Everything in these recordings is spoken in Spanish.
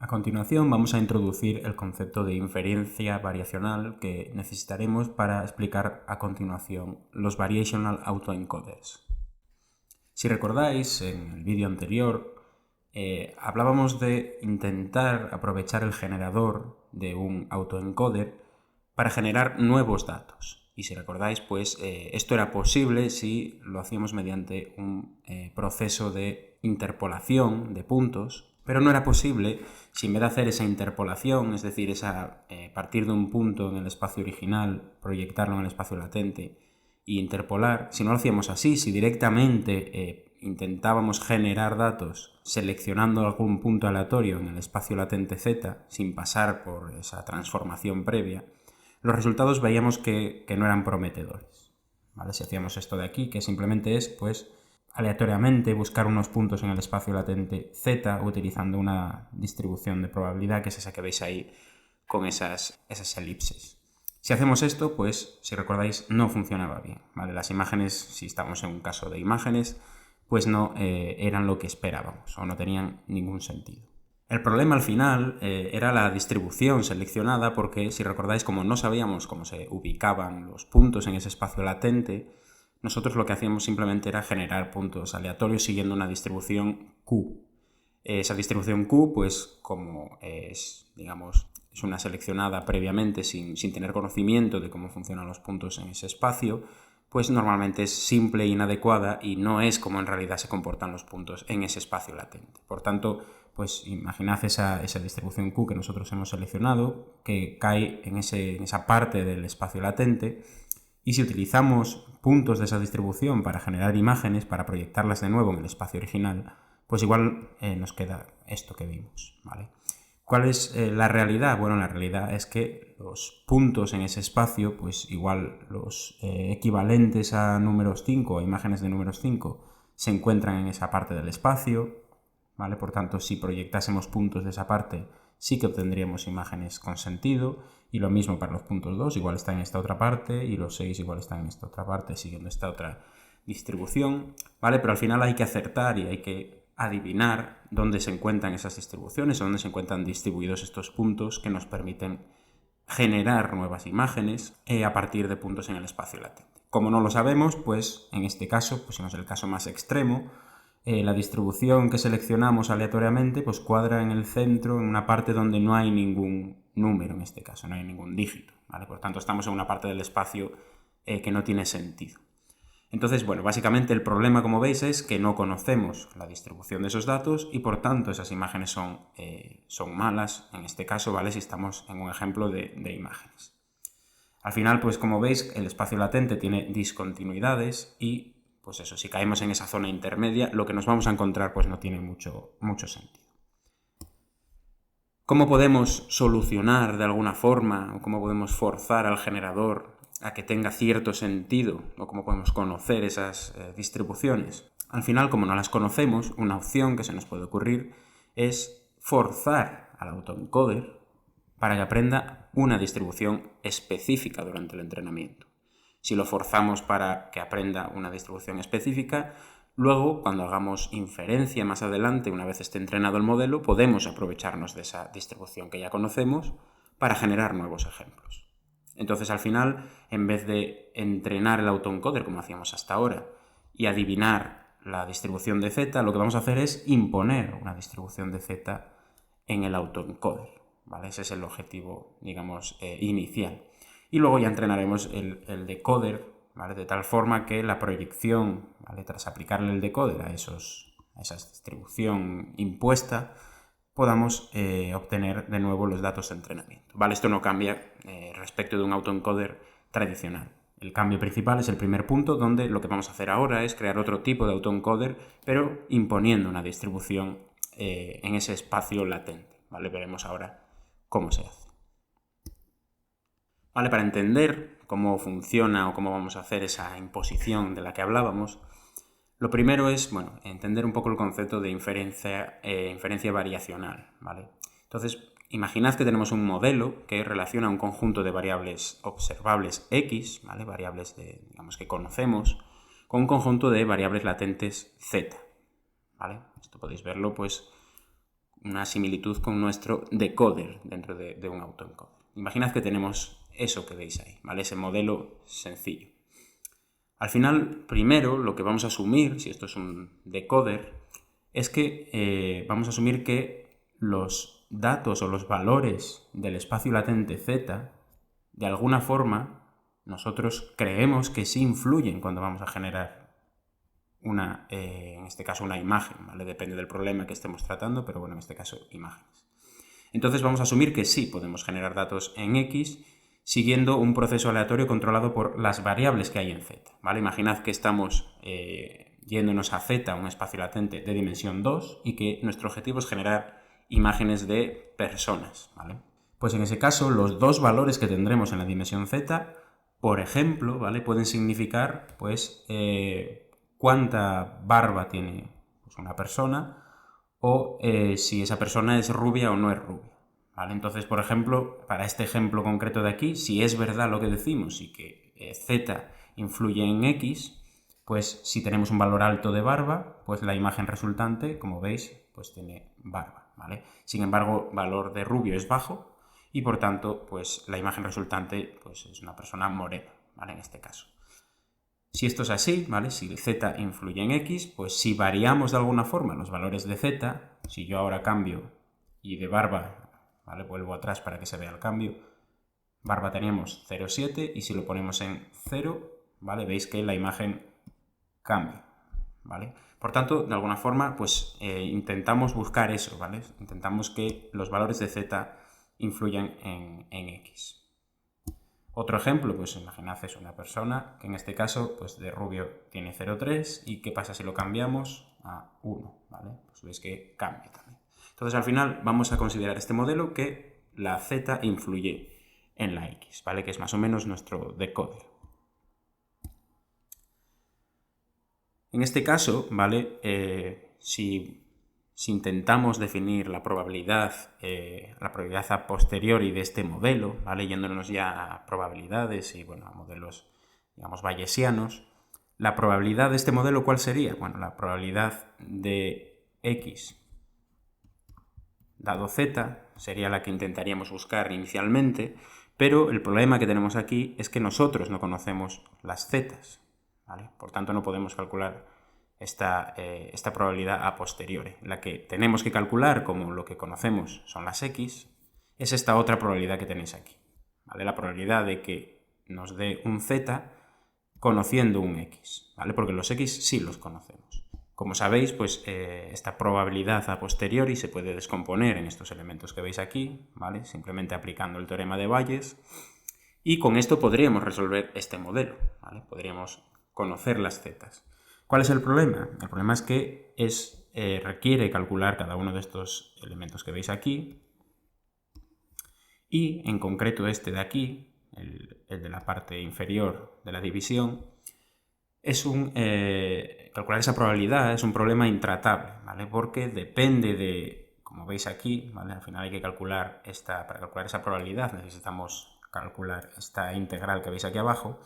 A continuación vamos a introducir el concepto de inferencia variacional que necesitaremos para explicar a continuación los Variational Autoencoders. Si recordáis, en el vídeo anterior hablábamos de intentar aprovechar el generador de un autoencoder para generar nuevos datos. Y si recordáis, pues esto era posible si lo hacíamos mediante un proceso de interpolación de puntos, pero no era posible si en vez de hacer esa interpolación, es decir, partir de un punto en el espacio original, proyectarlo en el espacio latente e interpolar, si no lo hacíamos así, si directamente intentábamos generar datos seleccionando algún punto aleatorio en el espacio latente Z, sin pasar por esa transformación previa, los resultados veíamos que no eran prometedores. ¿Vale? Si hacíamos esto de aquí, que simplemente es, pues, aleatoriamente buscar unos puntos en el espacio latente Z utilizando una distribución de probabilidad, que es esa que veis ahí con esas elipses. Si hacemos esto, pues, si recordáis, no funcionaba bien, ¿vale? Las imágenes, si estamos en un caso de imágenes, pues no eran lo que esperábamos o no tenían ningún sentido. El problema al final era la distribución seleccionada porque, si recordáis, como no sabíamos cómo se ubicaban los puntos en ese espacio latente, nosotros lo que hacíamos simplemente era generar puntos aleatorios siguiendo una distribución Q. Esa distribución Q, pues como es, digamos, es una seleccionada previamente sin tener conocimiento de cómo funcionan los puntos en ese espacio, pues normalmente es simple e inadecuada y no es como en realidad se comportan los puntos en ese espacio latente. Por tanto, pues imaginad esa distribución Q que nosotros hemos seleccionado, que cae en esa parte del espacio latente, y si utilizamos puntos de esa distribución para generar imágenes, para proyectarlas de nuevo en el espacio original, pues igual nos queda esto que vimos, ¿vale? ¿Cuál es la realidad? Bueno, la realidad es que los puntos en ese espacio, pues igual los equivalentes a números 5, a imágenes de números 5, se encuentran en esa parte del espacio, ¿vale? Por tanto, si proyectásemos puntos de esa parte, sí que obtendríamos imágenes con sentido, y lo mismo para los puntos 2, igual está en esta otra parte, y los 6 igual están en esta otra parte, siguiendo esta otra distribución, ¿vale? Pero al final hay que acertar y hay que adivinar dónde se encuentran esas distribuciones, dónde se encuentran distribuidos estos puntos que nos permiten generar nuevas imágenes a partir de puntos en el espacio latente. Como no lo sabemos, pues en este caso, pusimos el caso más extremo, la distribución que seleccionamos aleatoriamente pues cuadra en el centro, en una parte donde no hay ningún número, en este caso, no hay ningún dígito, ¿vale? Por tanto, estamos en una parte del espacio que no tiene sentido. Entonces, bueno, básicamente el problema, como veis, es que no conocemos la distribución de esos datos y, por tanto, esas imágenes son malas, en este caso, ¿vale? Si estamos en un ejemplo de imágenes. Al final, pues como veis, el espacio latente tiene discontinuidades y, pues eso, si caemos en esa zona intermedia, lo que nos vamos a encontrar pues no tiene mucho sentido. ¿Cómo podemos solucionar de alguna forma o cómo podemos forzar al generador a que tenga cierto sentido o cómo podemos conocer esas distribuciones? Al final, como no las conocemos, una opción que se nos puede ocurrir es forzar al autoencoder para que aprenda una distribución específica durante el entrenamiento. Si lo forzamos para que aprenda una distribución específica, luego, cuando hagamos inferencia más adelante, una vez esté entrenado el modelo, podemos aprovecharnos de esa distribución que ya conocemos para generar nuevos ejemplos. Entonces, al final, en vez de entrenar el autoencoder como hacíamos hasta ahora y adivinar la distribución de Z, lo que vamos a hacer es imponer una distribución de Z en el autoencoder, ¿vale? Ese es el objetivo, digamos, inicial. Y luego ya entrenaremos el decoder, ¿vale? De tal forma que la proyección, ¿vale? Tras aplicarle el decoder a esa distribución impuesta, podamos obtener de nuevo los datos de entrenamiento, ¿vale? Esto no cambia respecto de un autoencoder tradicional. El cambio principal es el primer punto, donde lo que vamos a hacer ahora es crear otro tipo de autoencoder, pero imponiendo una distribución en ese espacio latente, ¿vale? Veremos ahora cómo se hace. Vale, para entender cómo funciona o cómo vamos a hacer esa imposición de la que hablábamos, lo primero es, bueno, entender un poco el concepto de inferencia variacional, ¿vale? Entonces, imaginad que tenemos un modelo que relaciona un conjunto de variables observables X, ¿vale? Variables digamos, que conocemos, con un conjunto de variables latentes Z, ¿vale? Esto podéis verlo, pues, una similitud con nuestro decoder dentro de un autoencoder. Imaginad que tenemos eso que veis ahí, ¿vale? Ese modelo sencillo. Al final, primero, lo que vamos a asumir, si esto es un decoder, es que vamos a asumir que los datos o los valores del espacio latente z, de alguna forma, nosotros creemos que sí influyen cuando vamos a generar en este caso una imagen, ¿vale? Depende del problema que estemos tratando, pero bueno, en este caso imágenes. Entonces vamos a asumir que sí podemos generar datos en X siguiendo un proceso aleatorio controlado por las variables que hay en Z, ¿vale? Imaginad que estamos yéndonos a Z, un espacio latente de dimensión 2, y que nuestro objetivo es generar imágenes de personas, ¿vale? Pues en ese caso, los dos valores que tendremos en la dimensión Z, por ejemplo, ¿vale? Pueden significar, pues, cuánta barba tiene pues, una persona, o si esa persona es rubia o no es rubia, ¿vale? Entonces, por ejemplo, para este ejemplo concreto de aquí, si es verdad lo que decimos y que Z influye en X, pues si tenemos un valor alto de barba, pues la imagen resultante, como veis, pues tiene barba, ¿vale? Sin embargo, valor de rubio es bajo y por tanto, pues la imagen resultante pues, es una persona morena, ¿vale? En este caso. Si esto es así, ¿vale? Si Z influye en X, pues si variamos de alguna forma los valores de Z, si yo ahora cambio y de barba, ¿vale? Vuelvo atrás para que se vea el cambio, barba teníamos 0,7 y si lo ponemos en 0, ¿vale? Veis que la imagen cambia, ¿vale? Por tanto, de alguna forma, pues intentamos buscar eso, ¿vale? Intentamos que los valores de Z influyan en X. Otro ejemplo, pues imaginad es una persona que en este caso pues de rubio tiene 0,3 y ¿qué pasa si lo cambiamos a 1? ¿Vale? Pues veis que cambia también. Entonces al final vamos a considerar este modelo que la Z influye en la X, ¿vale? Que es más o menos nuestro decoder. En este caso, ¿vale? Si intentamos definir la probabilidad a posteriori de este modelo, ¿vale? Yéndonos ya a probabilidades y bueno, a modelos, digamos, bayesianos, la probabilidad de este modelo, ¿cuál sería? Bueno, la probabilidad de X dado Z sería la que intentaríamos buscar inicialmente, pero el problema que tenemos aquí es que nosotros no conocemos las Z's, ¿vale? Por tanto, no podemos calcular esta probabilidad a posteriori. La que tenemos que calcular, como lo que conocemos son las X, es esta otra probabilidad que tenéis aquí, ¿vale? La probabilidad de que nos dé un Z conociendo un X, ¿vale? Porque los X sí los conocemos. Como sabéis, pues esta probabilidad a posteriori se puede descomponer en estos elementos que veis aquí, ¿vale? Simplemente aplicando el teorema de Bayes, y con esto podríamos resolver este modelo, ¿vale? Podríamos conocer las Z's. ¿Cuál es el problema? El problema es que requiere calcular cada uno de estos elementos que veis aquí y en concreto este de aquí, el de la parte inferior de la división, calcular esa probabilidad es un problema intratable, ¿vale? Porque depende de, como veis aquí, ¿vale? Al final hay que calcular para calcular esa probabilidad necesitamos calcular esta integral que veis aquí abajo,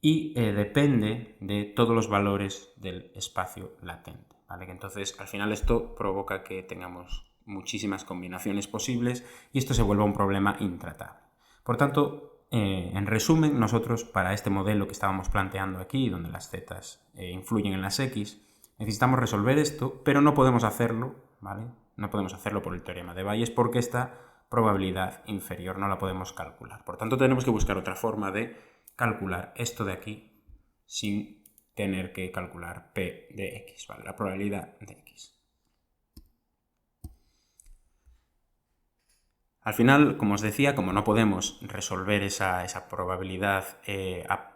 y depende de todos los valores del espacio latente, ¿vale? Que entonces al final esto provoca que tengamos muchísimas combinaciones posibles y esto se vuelve un problema intratable. Por tanto, en resumen, nosotros para este modelo que estábamos planteando aquí, donde las z influyen en las x, necesitamos resolver esto, pero no podemos hacerlo, ¿vale? No podemos hacerlo por el teorema de Bayes porque esta probabilidad inferior no la podemos calcular. Por tanto, tenemos que buscar otra forma de calcular esto de aquí sin tener que calcular P de X, ¿vale? La probabilidad de X. Al final, como os decía, como no podemos resolver esa probabilidad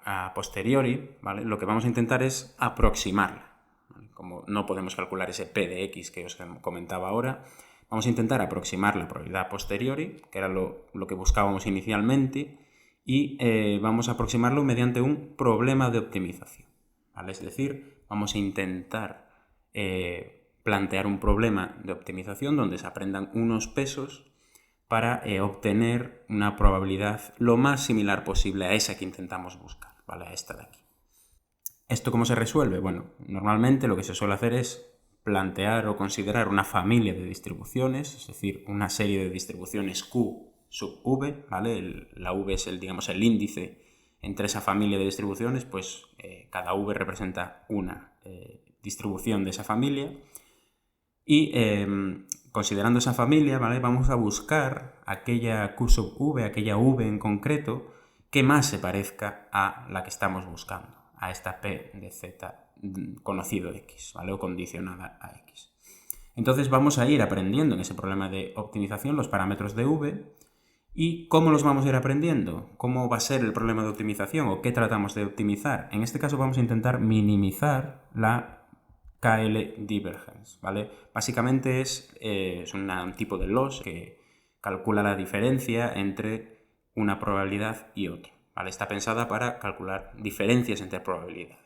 a posteriori, ¿vale? Lo que vamos a intentar es aproximarla, ¿vale? Como no podemos calcular ese P de X que os comentaba ahora, vamos a intentar aproximar la probabilidad a posteriori, que era lo que buscábamos inicialmente, y vamos a aproximarlo mediante un problema de optimización, ¿vale? Es decir, vamos a intentar plantear un problema de optimización donde se aprendan unos pesos para obtener una probabilidad lo más similar posible a esa que intentamos buscar, ¿vale? A esta de aquí. ¿Esto cómo se resuelve? Bueno, normalmente lo que se suele hacer es plantear o considerar una familia de distribuciones, es decir, una serie de distribuciones Q sub V, ¿vale? La V es el índice entre esa familia de distribuciones, pues cada V representa una distribución de esa familia. Y considerando esa familia, ¿vale? Vamos a buscar aquella Q sub V, aquella V en concreto, que más se parezca a la que estamos buscando, a esta P de Z conocido X, ¿vale? O condicionada a X. Entonces vamos a ir aprendiendo en ese problema de optimización los parámetros de V. ¿Y cómo los vamos a ir aprendiendo? ¿Cómo va a ser el problema de optimización o qué tratamos de optimizar? En este caso vamos a intentar minimizar la KL divergence, ¿vale? Básicamente es un tipo de loss que calcula la diferencia entre una probabilidad y otra, ¿vale? Está pensada para calcular diferencias entre probabilidades.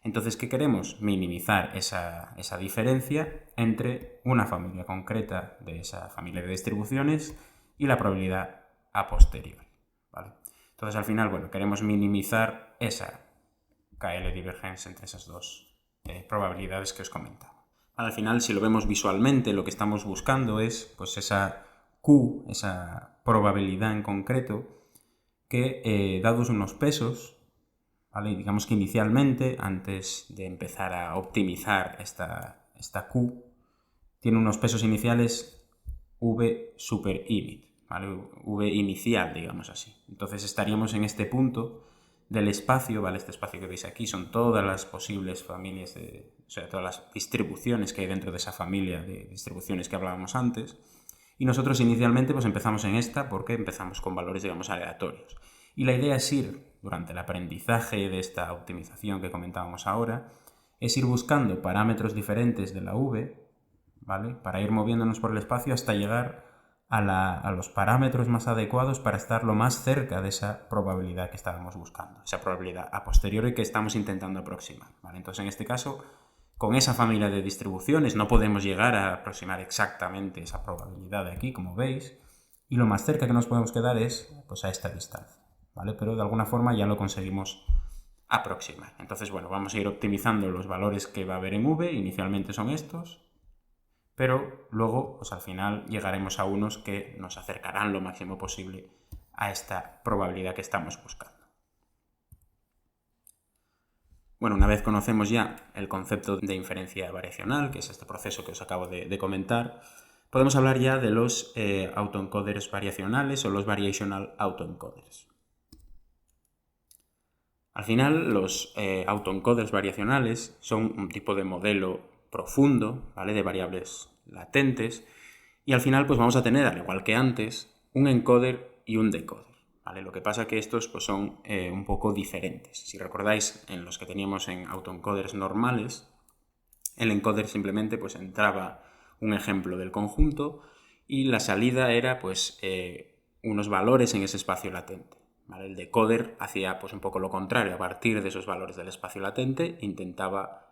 Entonces, ¿qué queremos? Minimizar esa diferencia entre una familia concreta de esa familia de distribuciones y la probabilidad a posteriori, ¿vale? Entonces, al final, bueno, queremos minimizar esa KL divergence entre esas dos probabilidades que os comentaba. Al final, si lo vemos visualmente, lo que estamos buscando es pues esa Q, esa probabilidad en concreto, que dados unos pesos, ¿vale? Digamos que inicialmente, antes de empezar a optimizar esta Q, tiene unos pesos iniciales V super init, ¿vale? V inicial, digamos así. Entonces estaríamos en este punto del espacio, ¿vale? Este espacio que veis aquí son todas las posibles familias, o sea, todas las distribuciones que hay dentro de esa familia de distribuciones que hablábamos antes. Y nosotros inicialmente pues empezamos en esta porque empezamos con valores, digamos, aleatorios. Y la idea es ir, durante el aprendizaje de esta optimización que comentábamos ahora, es ir buscando parámetros diferentes de la V, ¿vale? Para ir moviéndonos por el espacio hasta llegar a los parámetros más adecuados para estar lo más cerca de esa probabilidad que estábamos buscando, esa probabilidad a posteriori que estamos intentando aproximar, ¿vale? Entonces, en este caso, con esa familia de distribuciones no podemos llegar a aproximar exactamente esa probabilidad de aquí, como veis, y lo más cerca que nos podemos quedar es pues, a esta distancia, ¿vale? Pero de alguna forma ya lo conseguimos aproximar. Entonces, bueno, vamos a ir optimizando los valores que va a haber en V, inicialmente son estos, pero luego, pues al final llegaremos a unos que nos acercarán lo máximo posible a esta probabilidad que estamos buscando. Bueno, una vez conocemos ya el concepto de inferencia variacional, que es este proceso que os acabo de comentar, podemos hablar ya de los autoencoders variacionales o los variational autoencoders. Al final, los autoencoders variacionales son un tipo de modelo profundo, ¿vale? De variables latentes, y al final pues vamos a tener, al igual que antes, un encoder y un decoder, ¿vale? Lo que pasa es que estos pues, son un poco diferentes. Si recordáis, en los que teníamos en autoencoders normales, el encoder simplemente pues, entraba un ejemplo del conjunto y la salida era pues, unos valores en ese espacio latente, ¿vale? El decoder hacía pues, un poco lo contrario. A partir de esos valores del espacio latente intentaba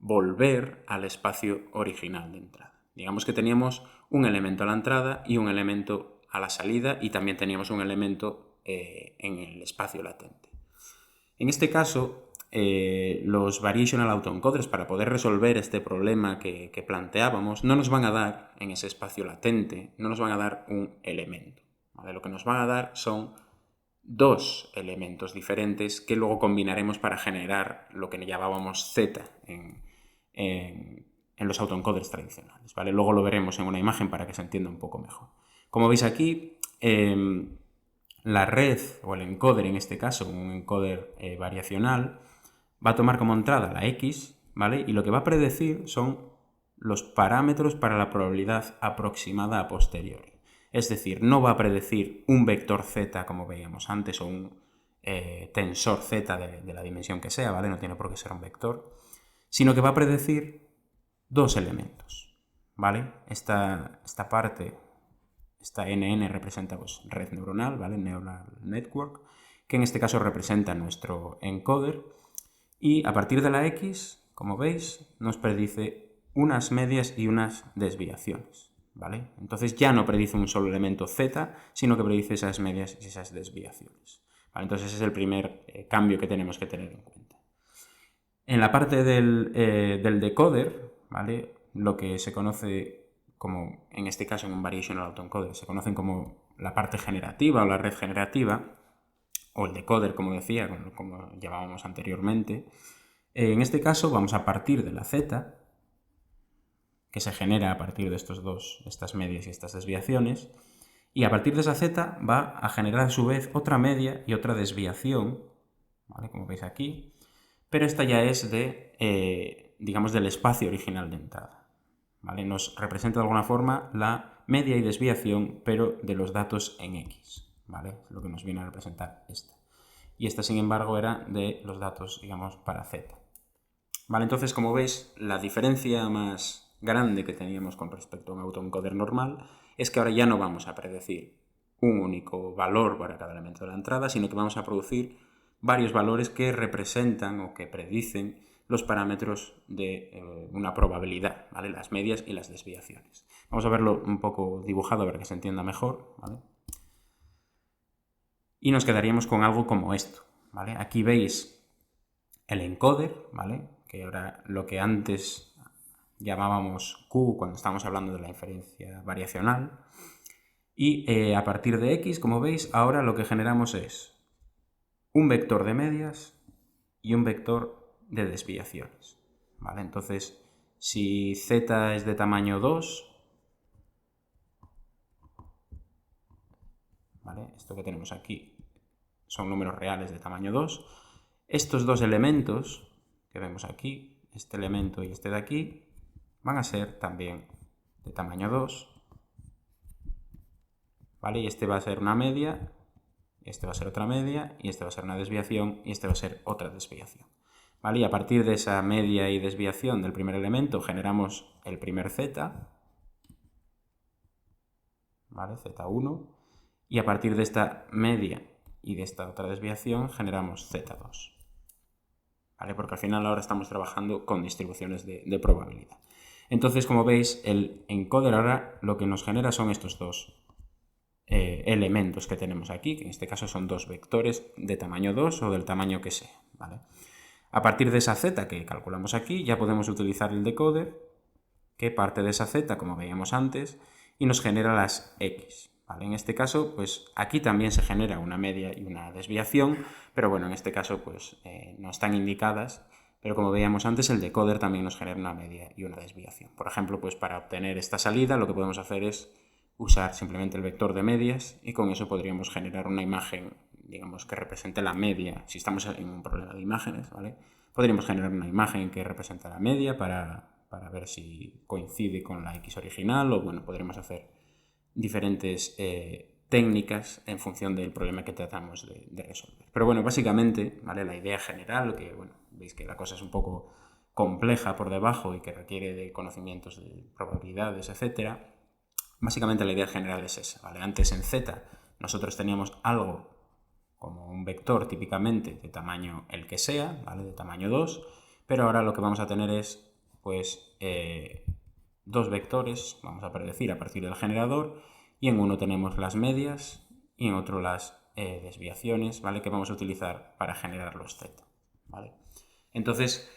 volver al espacio original de entrada. Digamos que teníamos un elemento a la entrada y un elemento a la salida y también teníamos un elemento en el espacio latente. En este caso, los variational autoencoders, para poder resolver este problema que planteábamos, no nos van a dar en ese espacio latente, no nos van a dar un elemento, ¿vale? Lo que nos van a dar son dos elementos diferentes que luego combinaremos para generar lo que llamábamos Z en los autoencoders tradicionales, ¿vale? Luego lo veremos en una imagen para que se entienda un poco mejor. Como veis aquí, la red o el encoder, en este caso, un encoder variacional, va a tomar como entrada la X, ¿vale? Y lo que va a predecir son los parámetros para la probabilidad aproximada a posteriori. Es decir, no va a predecir un vector Z como veíamos antes o un tensor Z de la dimensión que sea, ¿vale? No tiene por qué ser un vector, sino que va a predecir dos elementos, ¿vale? Esta parte, esta NN representa pues, red neuronal, ¿vale? Neural Network, que en este caso representa nuestro encoder, y a partir de la X, como veis, nos predice unas medias y unas desviaciones, ¿vale? Entonces ya no predice un solo elemento Z, sino que predice esas medias y esas desviaciones, ¿vale? Entonces ese es el primer cambio que tenemos que tener en cuenta. En la parte del decoder, ¿vale? lo que se conoce como, en este caso en un variational autoencoder, se conocen como la parte generativa o la red generativa, o el decoder, como decía, como llamábamos anteriormente. En este caso vamos a partir de la z, que se genera a partir de estas medias y estas desviaciones, y a partir de esa z va a generar a su vez otra media y otra desviación, ¿vale? Como veis aquí, pero esta ya es digamos, del espacio original de entrada, ¿vale? Nos representa de alguna forma la media y desviación, pero de los datos en x, ¿vale? Es lo que nos viene a representar esta. Y esta, sin embargo, era de los datos, digamos, para z. Vale, entonces, como veis, la diferencia más grande que teníamos con respecto a un autoencoder normal es que ahora ya no vamos a predecir un único valor para cada elemento de la entrada, sino que vamos a producir varios valores que representan o que predicen los parámetros de una probabilidad, ¿vale? Las medias y las desviaciones. Vamos a verlo un poco dibujado para que se entienda mejor, ¿vale? Y nos quedaríamos con algo como esto, ¿vale? Aquí veis el encoder, ¿vale? Que ahora lo que antes llamábamos Q cuando estábamos hablando de la inferencia variacional. Y a partir de X, como veis, ahora lo que generamos es un vector de medias y un vector de desviaciones, ¿vale? Entonces, si Z es de tamaño 2, ¿vale? Esto que tenemos aquí son números reales de tamaño 2. Estos dos elementos que vemos aquí, este elemento y este de aquí, van a ser también de tamaño 2, ¿vale? Y este va a ser una media, este va a ser otra media, y este va a ser una desviación, y este va a ser otra desviación, ¿vale? Y a partir de esa media y desviación del primer elemento generamos el primer z, ¿vale? Z1, y a partir de esta media y de esta otra desviación generamos Z2, ¿vale? Porque al final ahora estamos trabajando con distribuciones de probabilidad. Entonces, como veis, el encoder ahora lo que nos genera son estos dos elementos que tenemos aquí, que en este caso son dos vectores de tamaño 2 o del tamaño que sea, ¿vale? A partir de esa z que calculamos aquí, ya podemos utilizar el decoder, que parte de esa z, como veíamos antes, y nos genera las x, ¿vale? En este caso, pues aquí también se genera una media y una desviación, pero bueno, en este caso pues no están indicadas, pero como veíamos antes, el decoder también nos genera una media y una desviación. Por ejemplo, pues para obtener esta salida lo que podemos hacer es usar simplemente el vector de medias y con eso podríamos generar una imagen, digamos, que represente la media. Si estamos en un problema de imágenes, ¿vale? Podríamos generar una imagen que representa la media para ver si coincide con la X original, o bueno, podremos hacer diferentes técnicas en función del problema que tratamos de resolver. Pero bueno, básicamente, ¿vale? La idea general, que bueno, veis que la cosa es un poco compleja por debajo y que requiere de conocimientos de probabilidades, etcétera. Básicamente la idea general es esa, ¿vale? Antes en Z nosotros teníamos algo como un vector típicamente de tamaño el que sea, ¿vale? De tamaño 2, pero ahora lo que vamos a tener es pues dos vectores, vamos a predecir a partir del generador, y en uno tenemos las medias y en otro las desviaciones, ¿vale? Que vamos a utilizar para generar los z, ¿vale? Entonces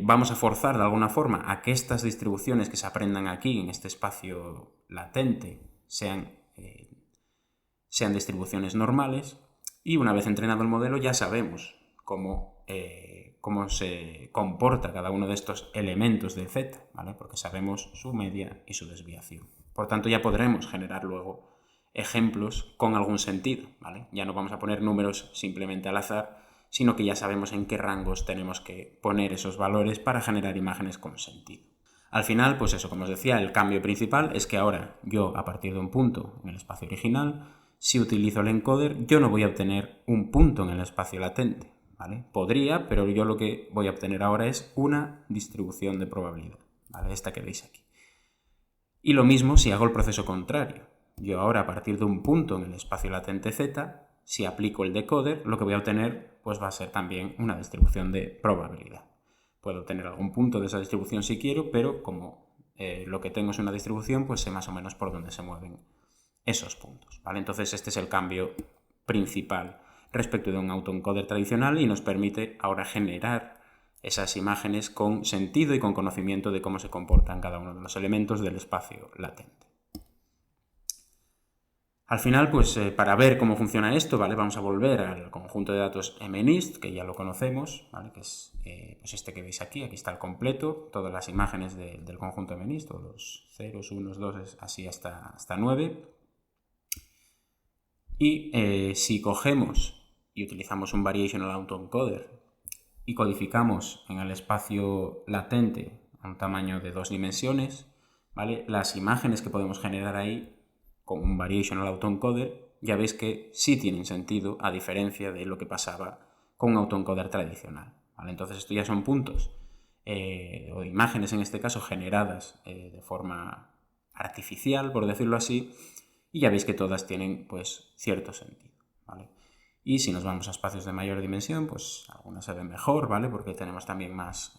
vamos a forzar de alguna forma a que estas distribuciones que se aprendan aquí en este espacio latente sean distribuciones normales, y una vez entrenado el modelo ya sabemos cómo se comporta cada uno de estos elementos de z, ¿vale? Porque sabemos su media y su desviación. Por tanto, ya podremos generar luego ejemplos con algún sentido, ¿vale? Ya no vamos a poner números simplemente al azar, sino que ya sabemos en qué rangos tenemos que poner esos valores para generar imágenes con sentido. Al final, pues eso, como os decía, el cambio principal es que ahora yo, a partir de un punto en el espacio original, si utilizo el encoder, yo no voy a obtener un punto en el espacio latente, ¿vale? Podría, pero yo lo que voy a obtener ahora es una distribución de probabilidad, ¿vale? Esta que veis aquí. Y lo mismo si hago el proceso contrario. Yo ahora, a partir de un punto en el espacio latente z, si aplico el decoder, lo que voy a obtener pues va a ser también una distribución de probabilidad. Puedo obtener algún punto de esa distribución si quiero, pero como lo que tengo es una distribución, pues sé más o menos por dónde se mueven esos puntos, ¿vale? Entonces este es el cambio principal respecto de un autoencoder tradicional y nos permite ahora generar esas imágenes con sentido y con conocimiento de cómo se comportan cada uno de los elementos del espacio latente. Al final, pues para ver cómo funciona esto, ¿vale? Vamos a volver al conjunto de datos MNIST, que ya lo conocemos, ¿vale? Que es pues este que veis aquí está el completo, todas las imágenes del conjunto MNIST, todos los ceros, unos, dos, así hasta 9. Y si cogemos y utilizamos un Variational Autoencoder y codificamos en el espacio latente a un tamaño de 2 dimensiones, ¿vale? Las imágenes que podemos generar ahí con un Variational Autoencoder, ya veis que sí tienen sentido, a diferencia de lo que pasaba con un autoencoder tradicional, ¿vale? Entonces esto ya son puntos o imágenes en este caso generadas de forma artificial, por decirlo así, y ya veis que todas tienen pues cierto sentido, ¿vale? Y si nos vamos a espacios de mayor dimensión, pues algunas se ven mejor, ¿vale? Porque tenemos también más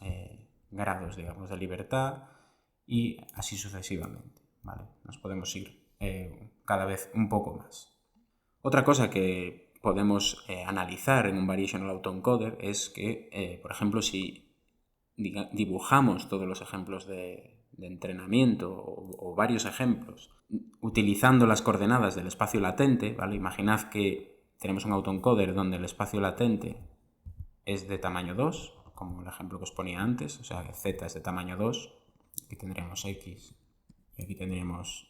grados, digamos, de libertad y así sucesivamente, ¿vale? Nos podemos ir cada vez un poco más. Otra cosa que podemos analizar en un Variational Autoencoder es que, por ejemplo, si dibujamos todos los ejemplos de entrenamiento o varios ejemplos utilizando las coordenadas del espacio latente, ¿vale? Imaginad que tenemos un autoencoder donde el espacio latente es de tamaño 2, como el ejemplo que os ponía antes, o sea, z es de tamaño 2, aquí tendríamos x y aquí tendríamos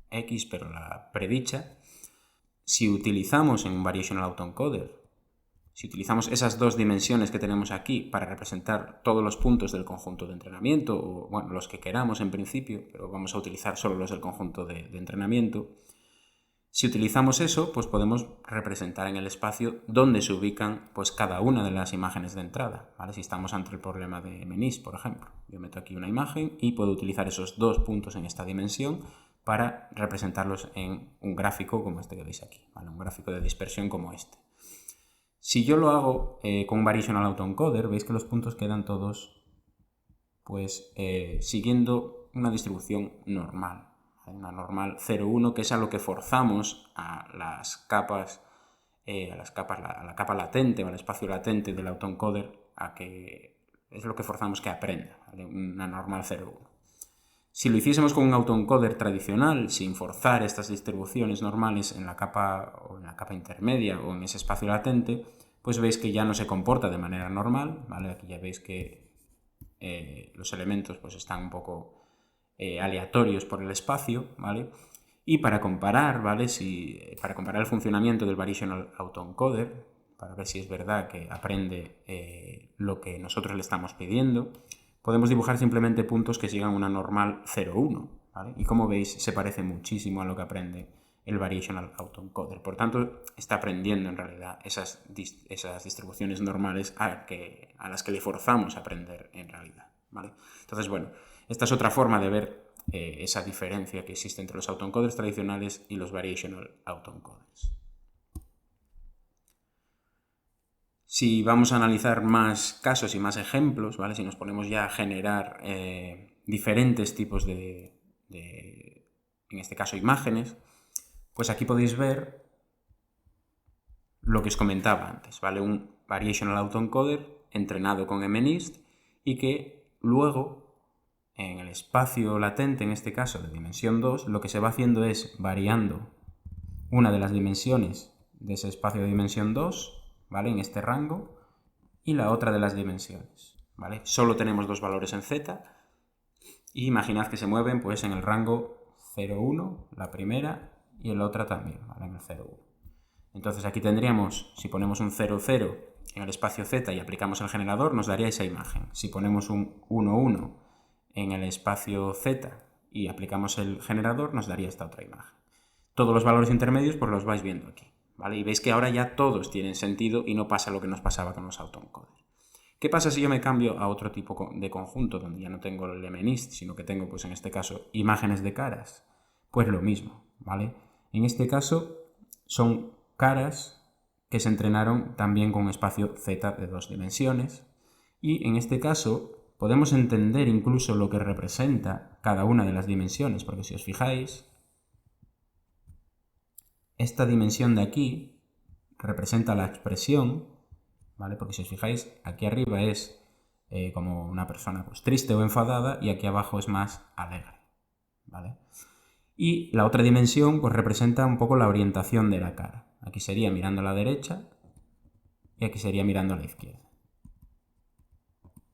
x, pero la predicha. Si utilizamos en un Variational Autoencoder, si utilizamos esas 2 dimensiones que tenemos aquí para representar todos los puntos del conjunto de entrenamiento, o bueno, los que queramos en principio, pero vamos a utilizar solo los del conjunto de entrenamiento, si utilizamos eso, pues podemos representar en el espacio dónde se ubican pues cada una de las imágenes de entrada, ¿vale? Si estamos ante el problema de MNIST, por ejemplo. Yo meto aquí una imagen y puedo utilizar esos 2 puntos en esta dimensión para representarlos en un gráfico como este que veis aquí, ¿vale? Un gráfico de dispersión como este. Si yo lo hago con un Variational Autoencoder, veis que los puntos quedan todos pues siguiendo una distribución normal. Una normal 0,1, que es a lo que forzamos a las capas, a la capa latente o al espacio latente del autoencoder, a que es lo que forzamos que aprenda, ¿vale? Una normal 0,1. Si lo hiciésemos con un autoencoder tradicional, sin forzar estas distribuciones normales en la capa intermedia o en ese espacio latente, pues veis que ya no se comporta de manera normal, ¿vale? Aquí ya veis que los elementos pues están un poco aleatorios por el espacio, ¿vale? Y para comparar, ¿vale? Para comparar el funcionamiento del Variational Autoencoder, para ver si es verdad que aprende lo que nosotros le estamos pidiendo, podemos dibujar simplemente puntos que sigan una normal 0,1, ¿vale? Y como veis, se parece muchísimo a lo que aprende el Variational Autoencoder. Por tanto, está aprendiendo en realidad esas distribuciones normales a las que le forzamos a aprender en realidad, ¿vale? Entonces, bueno, esta es otra forma de ver esa diferencia que existe entre los autoencoders tradicionales y los Variational Autoencoders. Si vamos a analizar más casos y más ejemplos, ¿vale? Si nos ponemos ya a generar diferentes tipos en este caso, imágenes, pues aquí podéis ver lo que os comentaba antes, ¿vale? Un Variational Autoencoder entrenado con MNIST y que luego en el espacio latente, en este caso de dimensión 2, lo que se va haciendo es variando una de las dimensiones de ese espacio de dimensión 2, ¿vale? En este rango, y la otra de las dimensiones, ¿vale? Solo tenemos 2 valores en z, y imaginad que se mueven pues en el rango 0,1, la primera, y la otra también, ¿vale? En el 0,1. Entonces aquí tendríamos, si ponemos un 0,0 en el espacio z y aplicamos el generador, nos daría esa imagen. Si ponemos un 1,1 en el espacio z y aplicamos el generador, nos daría esta otra imagen. Todos los valores intermedios pues los vais viendo aquí, ¿vale? Y veis que ahora ya todos tienen sentido y no pasa lo que nos pasaba con los autoencoders. ¿Qué pasa si yo me cambio a otro tipo de conjunto donde ya no tengo el MNIST, sino que tengo, pues en este caso, imágenes de caras? Pues lo mismo, ¿vale? En este caso son caras que se entrenaron también con un espacio z de 2 dimensiones y en este caso podemos entender incluso lo que representa cada una de las dimensiones, porque si os fijáis, esta dimensión de aquí representa la expresión, ¿vale? Porque si os fijáis, aquí arriba es como una persona pues, triste o enfadada, y aquí abajo es más alegre, ¿vale? Y la otra dimensión pues, representa un poco la orientación de la cara. Aquí sería mirando a la derecha y aquí sería mirando a la izquierda.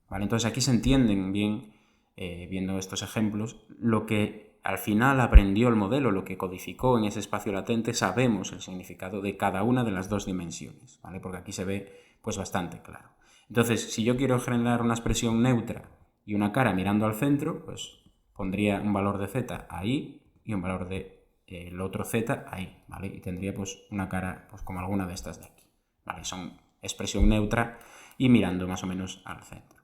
¿Vale? Entonces aquí se entienden bien, viendo estos ejemplos, lo que al final aprendió el modelo, lo que codificó en ese espacio latente. Sabemos el significado de cada una de las dos dimensiones, ¿vale? Porque aquí se ve pues, bastante claro. Entonces, si yo quiero generar una expresión neutra y una cara mirando al centro, pues pondría un valor de z ahí y un valor de el otro z ahí, ¿vale? Y tendría pues una cara pues como alguna de estas de aquí, ¿vale? Son expresión neutra y mirando más o menos al centro.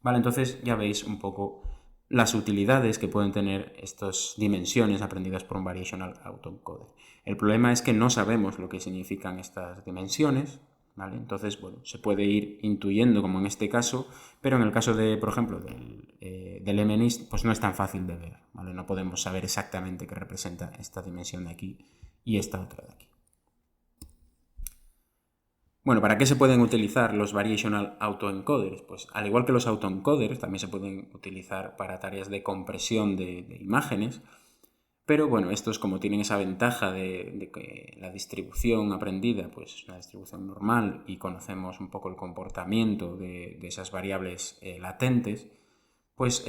Vale, entonces ya veis un poco las utilidades que pueden tener estas dimensiones aprendidas por un Variational Autoencoder. El problema es que no sabemos lo que significan estas dimensiones, ¿vale? Entonces, bueno, se puede ir intuyendo, como en este caso, pero en el caso de, por ejemplo, del MNIST, pues no es tan fácil de ver, ¿vale? No podemos saber exactamente qué representa esta dimensión de aquí y esta otra de aquí. Bueno, ¿para qué se pueden utilizar los Variational Autoencoders? Pues al igual que los autoencoders, también se pueden utilizar para tareas de compresión de imágenes, pero bueno, estos como tienen esa ventaja de que la distribución aprendida pues es una distribución normal y conocemos un poco el comportamiento de esas variables latentes, pues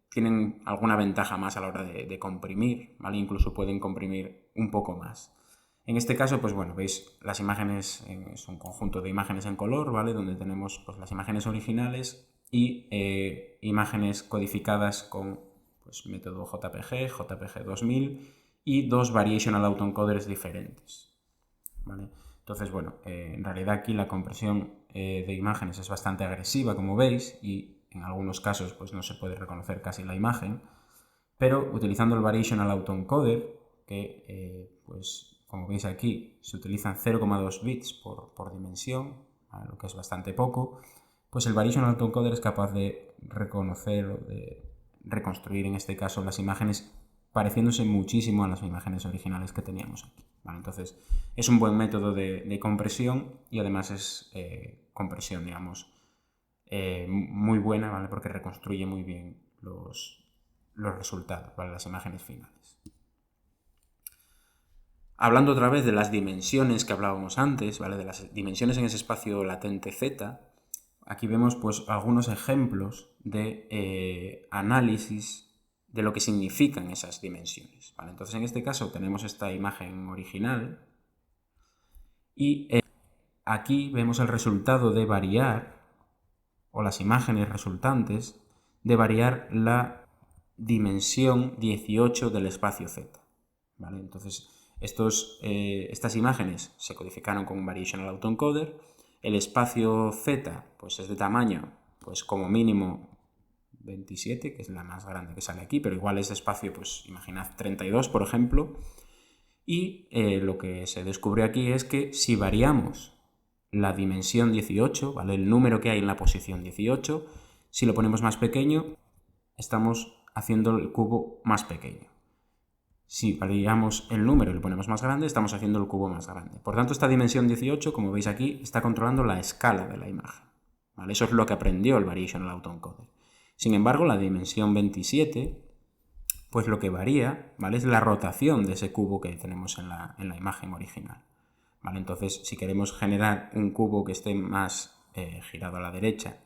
tienen alguna ventaja más a la hora de comprimir, ¿vale? Incluso pueden comprimir un poco más. En este caso, pues bueno, veis las imágenes, es un conjunto de imágenes en color, ¿vale? Donde tenemos pues, las imágenes originales y imágenes codificadas con pues, método JPG, JPG 2000 y dos Variational Autoencoders diferentes, ¿vale? Entonces, bueno, en realidad aquí la compresión de imágenes es bastante agresiva, como veis, y en algunos casos pues, no se puede reconocer casi la imagen, pero utilizando el Variational Autoencoder, que pues como veis aquí se utilizan 0,2 bits por dimensión, ¿vale? Lo que es bastante poco, pues el Variational Autoencoder es capaz de reconocer o de reconstruir en este caso las imágenes pareciéndose muchísimo a las imágenes originales que teníamos aquí, ¿vale? Entonces es un buen método de compresión y además es compresión, digamos, muy buena, ¿vale? Porque reconstruye muy bien los resultados, ¿vale? Las imágenes finales. Hablando otra vez de las dimensiones que hablábamos antes, ¿vale? De las dimensiones en ese espacio latente Z, aquí vemos pues, algunos ejemplos de análisis de lo que significan esas dimensiones, ¿vale? Entonces, en este caso tenemos esta imagen original y aquí vemos el resultado de variar, o las imágenes resultantes, de variar la dimensión 18 del espacio Z, ¿vale? Entonces, estas imágenes se codificaron con un Variational Autoencoder. El espacio Z pues es de tamaño, pues como mínimo 27, que es la más grande que sale aquí, pero igual ese espacio, pues imaginad 32, por ejemplo. Y lo que se descubrió aquí es que si variamos la dimensión 18, ¿vale? El número que hay en la posición 18, si lo ponemos más pequeño, estamos haciendo el cubo más pequeño. Si variamos el número y lo ponemos más grande, estamos haciendo el cubo más grande. Por tanto, esta dimensión 18, como veis aquí, está controlando la escala de la imagen, ¿vale? Eso es lo que aprendió el Variational Autoencoder. Sin embargo, la dimensión 27, pues lo que varía, ¿vale? Es la rotación de ese cubo que tenemos en la imagen original, ¿vale? Entonces, si queremos generar un cubo que esté más girado a la derecha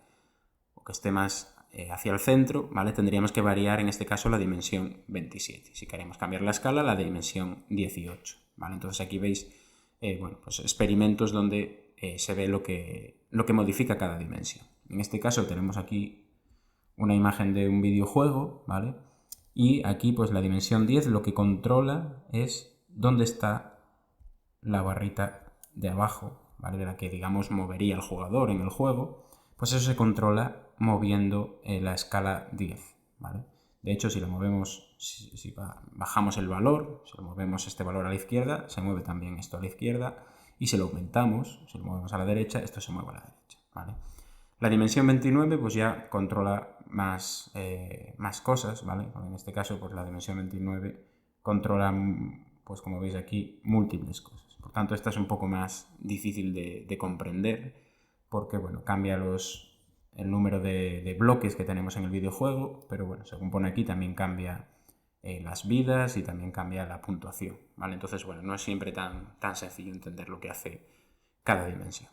o que esté más hacia el centro, ¿vale? Tendríamos que variar en este caso la dimensión 27. Si queremos cambiar la escala, la dimensión 18, ¿vale? Entonces aquí veis bueno, pues experimentos donde se ve lo que modifica cada dimensión. En este caso tenemos aquí una imagen de un videojuego, ¿vale? Y aquí pues la dimensión 10 lo que controla es dónde está la barrita de abajo, ¿vale? De la que digamos movería el jugador en el juego. Pues eso se controla moviendo la escala 10, ¿vale? De hecho, si lo movemos, si bajamos el valor, si lo movemos este valor a la izquierda, se mueve también esto a la izquierda, y si lo aumentamos, si lo movemos a la derecha, esto se mueve a la derecha, ¿vale? La dimensión 29 pues ya controla más cosas, ¿vale? En este caso, pues la dimensión 29 controla, pues como veis aquí, múltiples cosas. Por tanto, esta es un poco más difícil de comprender, porque bueno, cambia los el número de bloques que tenemos en el videojuego, pero bueno, según pone aquí también cambia las vidas y también cambia la puntuación, ¿vale? Entonces, bueno, no es siempre tan sencillo entender lo que hace cada dimensión.